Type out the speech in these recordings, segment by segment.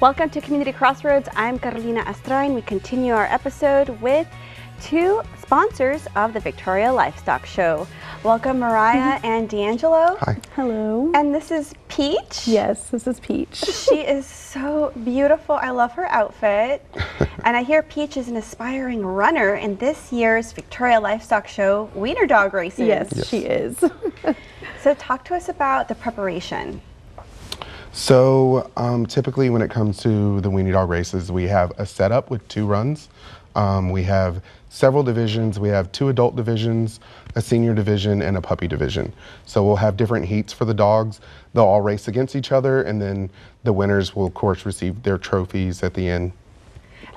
Welcome to Community Crossroads. I'm Carolina Astra, and we continue our episode with two sponsors of the Victoria Livestock Show. Welcome, Mariah and D'Angelo. Hi. Hello. And this is Peach. Yes, this is Peach. She is so beautiful. I love her outfit. And I hear Peach is an aspiring runner in this year's Victoria Livestock Show wiener-dog-races. Yes, she is. So talk to us about the preparation. So typically when it comes to the wiener-dog-races, we have a setup with 2 runs. We have several divisions. We have 2 adult divisions, a senior division, and a puppy division. So we'll have different heats for the dogs. They'll all race against each other, and then the winners will, of course, receive their trophies at the end.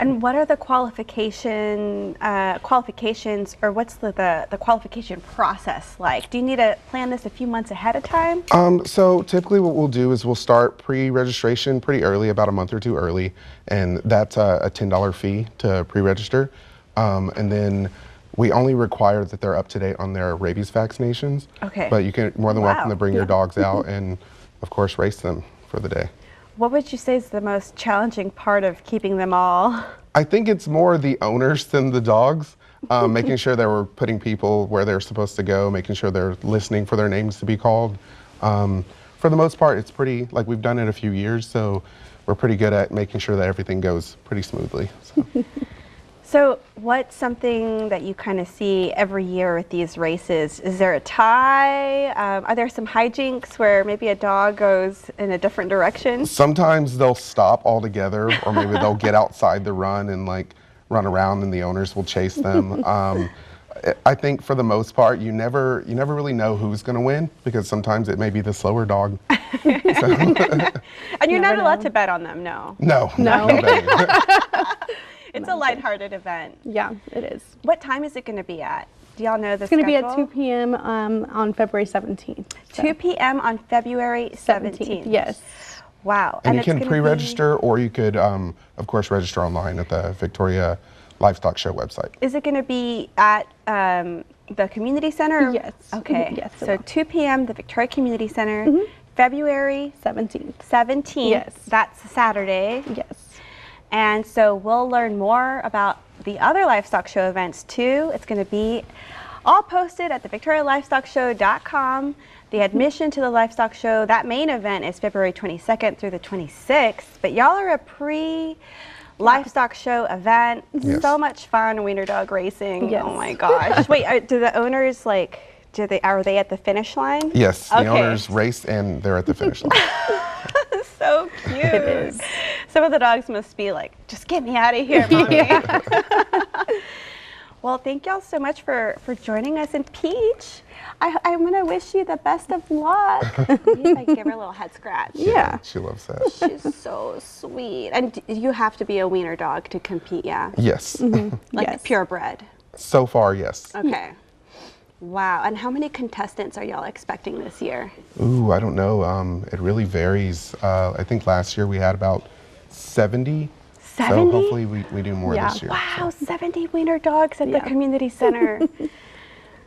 And what are the qualifications, or what's the qualification process like? Do you need to plan this a few months ahead of time? So typically what we'll do is we'll start pre-registration pretty early, about a month or 2 early, and that's a $10 fee to pre-register. And then we only require that they're up to date on their rabies vaccinations. Okay. But you can more than welcome to bring your dogs out and, of course, race them for the day. What would you say is the most challenging part of keeping them all? I think it's more the owners than the dogs, making sure that we're putting people where they're supposed to go, making sure they're listening for their names to be called. For the most part, it's pretty, like we've done it a few years, so we're pretty good at making sure that everything goes pretty smoothly. So what's something that you kind of see every year with these races? Is there a tie? Are there some hijinks where maybe a dog goes in a different direction? Sometimes they'll stop altogether, or maybe they'll get outside the run and like run around and the owners will chase them. I think for the most part, you never really know who's going to win, because sometimes it may be the slower dog. And you're not allowed to bet on them, no? No. It's a lighthearted event. Yeah, it is. What time is it going to be at? Do y'all know the It's going to be schedule? at 2 p.m. On February 17th. So. 2 p.m. on February 17th. Yes. Wow. And you it's can gonna pre-register, or you could, of course, register online at the Victoria Livestock Show website. Is it going to be at the community center? Yes. Okay. Yes. So 2 p.m. the Victoria Community Center, February 17th. 17th. Yes. That's Saturday. Yes. And so we'll learn more about the other livestock show events too. It's going to be all posted at the victorialivestockshow.com. The admission to the livestock show, that main event, is February 22nd through the 26th. But y'all are a pre-livestock show event. Yes. So much fun, wiener dog racing. Yes. Oh my gosh. Wait, do the owners are they at the finish line? Yes, the Okay. owners race and they're at the finish line. So cute. It is. Some of the dogs must be like, just get me out of here, Mommy. Well, thank y'all so much for joining us. And Peach, I'm going to wish you the best of luck. Maybe I give her a little head scratch. Yeah. She loves that. She's so sweet. And you have to be a wiener dog to compete, yeah? Yes. Like Yes. purebred. So far, yes. Okay. Wow. And how many contestants are y'all expecting this year? Ooh, I don't know. It really varies. I think last year we had about 70. 70? So hopefully we do more this year. Wow, 70 wiener dogs at the Yeah. community center.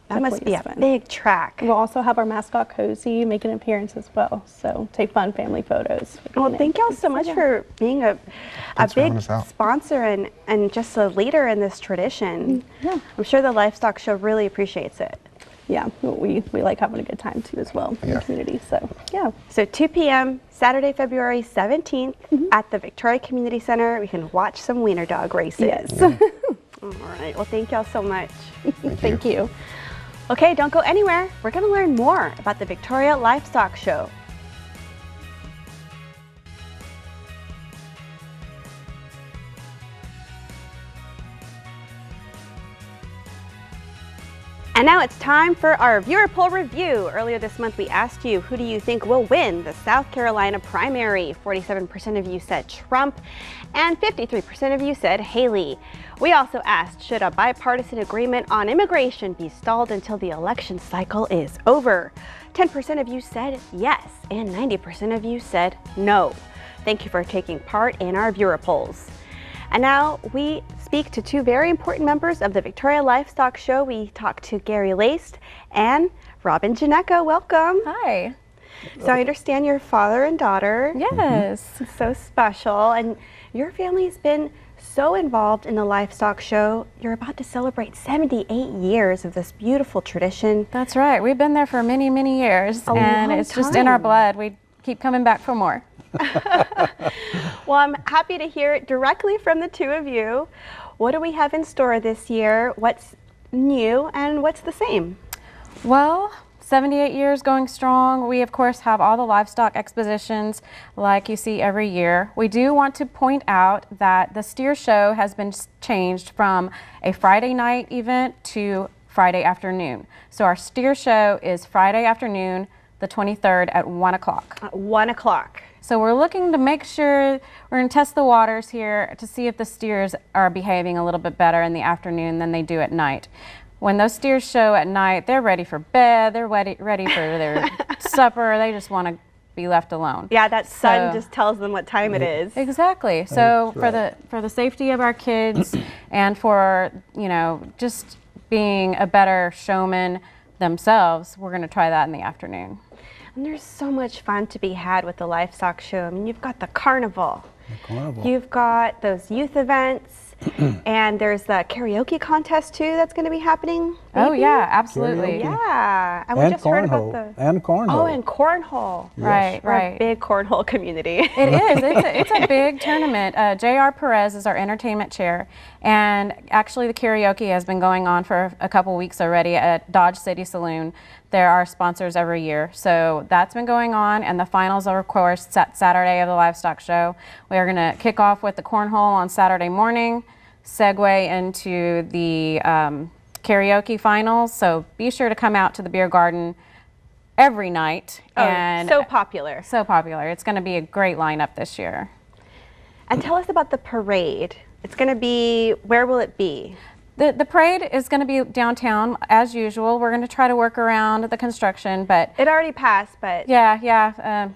That must be a Definitely is fun. big track. We'll also have our mascot Cozy make an appearance as well. So take fun family photos. Well, thank y'all so much for being a Thanks for having big us out. sponsor and just a leader in this tradition. Yeah. I'm sure the Livestock Show really appreciates it. Yeah, we like having a good time too as well in Yeah. the community. So yeah. So 2 p.m. Saturday, February 17th at the Victoria Community Center. We can watch some wiener dog races. Yes. All right. Well, thank y'all so much. Thank you. Okay, don't go anywhere. We're going to learn more about the Victoria Livestock Show. And now it's time for our viewer poll review. Earlier this month, we asked you, who do you think will win the South Carolina primary? 47% of you said Trump, and 53% of you said Haley. We also asked, should a bipartisan agreement on immigration be stalled until the election cycle is over? 10% of you said yes, and 90% of you said no. Thank you for taking part in our viewer polls. And now we speak to 2 very important members of the Victoria Livestock Show. We talked to Gary Laced and Robin Janecka. Welcome. Hi. So I understand you're father and daughter. Yes. So special. And your family's been so involved in the livestock show. You're about to celebrate 78 years of this beautiful tradition. That's right. We've been there for many, many years, and long it's just in our time. blood. We keep coming back for more. Well, I'm happy to hear it directly from the two of you. What do we have in store this year? What's new and what's the same? Well, 78 years going strong. We, of course, have all the livestock expositions like you see every year. We do want to point out that the steer show has been changed from a Friday night event to Friday afternoon. So our steer show is Friday afternoon, the 23rd at 1 o'clock. At 1 o'clock. So we're looking to make sure, we're going to test the waters here to see if the steers are behaving a little bit better in the afternoon than they do at night. When those steers show at night, they're ready for bed, they're ready for their supper, they just want to be left alone. Yeah, that sun just tells them what time it is. Exactly. So for the safety of our kids and for, you know, just being a better showman themselves, we're going to try that in the afternoon. And there's so much fun to be had with the livestock show. I mean, you've got the carnival. You've got those youth events. And there's the karaoke contest too that's going to be happening. Oh yeah, absolutely. Karaoke. Yeah, and we just heard about the cornhole. Oh, and cornhole. Right, We're a big cornhole community. It is. It's a big tournament. J.R. Perez is our entertainment chair, and actually the karaoke has been going on for a couple weeks already at Dodge City Saloon. They're our sponsors every year, so that's been going on, and the finals are, of course, Saturday of the livestock show. We are going to kick off with the cornhole on Saturday morning, segue into the karaoke finals. So be sure to come out to the beer garden every night. And so popular. So popular. It's going to be a great lineup this year. And tell us about the parade. It's going to be, where will it be? The parade is going to be downtown as usual. We're going to try to work around the construction, but It already passed, but yeah.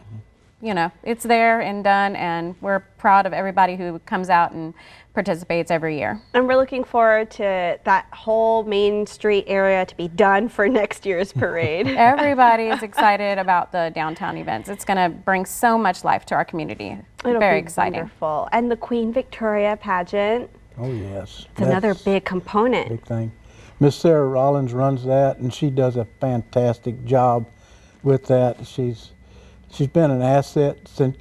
You know, it's there and done, and we're proud of everybody who comes out and participates every year. and we're looking forward to that whole Main Street area to be done for next year's parade. Everybody is excited about the downtown events. It's going to bring so much life to our community. It'll Very be exciting. Wonderful. And the Queen Victoria pageant. Oh, yes. It's another That's big component. big thing. Miss Sarah Rollins runs that, and she does a fantastic job with that. She's been an asset to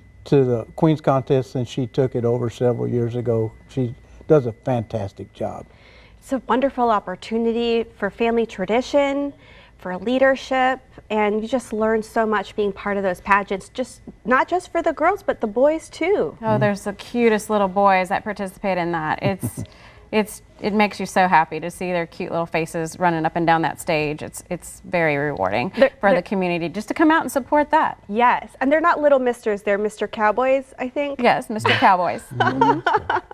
the Queen's Contest since she took it over several years ago. She does a fantastic job. It's a wonderful opportunity for family tradition, for leadership, and you just learn so much being part of those pageants, just not just for the girls, but the boys too. Oh, there's the cutest little boys that participate in that. It makes you so happy to see their cute little faces running up and down that stage. It's very rewarding for the community just to come out and support that. Yes, and they're not little misters, they're Mr. Cowboys, I think. Yes, Mr. Cowboys.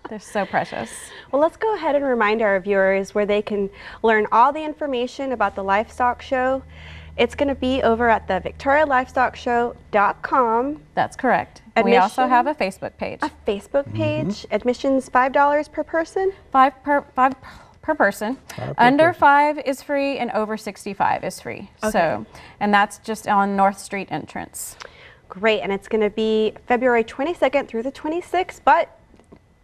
They're so precious. Well, let's go ahead and remind our viewers where they can learn all the information about the livestock show. It's going to be over at the victorialivestockshow.com. That's correct. We also have a Facebook page. A Facebook page. Admission's $5 per person. Five per person. Under 5 is free, and over 65 is free. Okay. So, and that's just on North Street entrance. Great, and it's going to be February 22nd through the 26th, but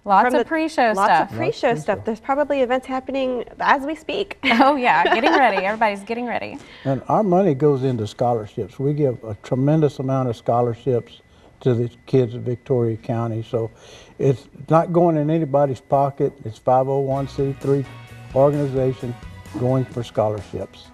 Lots of pre-show stuff. Lots of pre-show stuff. There's probably events happening as we speak. Oh yeah, getting ready. Everybody's getting ready. And our money goes into scholarships. We give a tremendous amount of scholarships to the kids of Victoria County. So it's not going in anybody's pocket. It's 501c3 organization going for scholarships.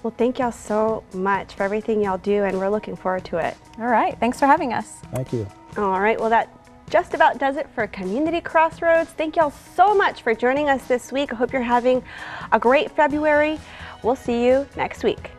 Well, thank y'all so much for everything y'all do, and we're looking forward to it. All right, thanks for having us. Thank you. All right, well, that just about does it for Community Crossroads. Thank y'all so much for joining us this week. I hope you're having a great February. We'll see you next week.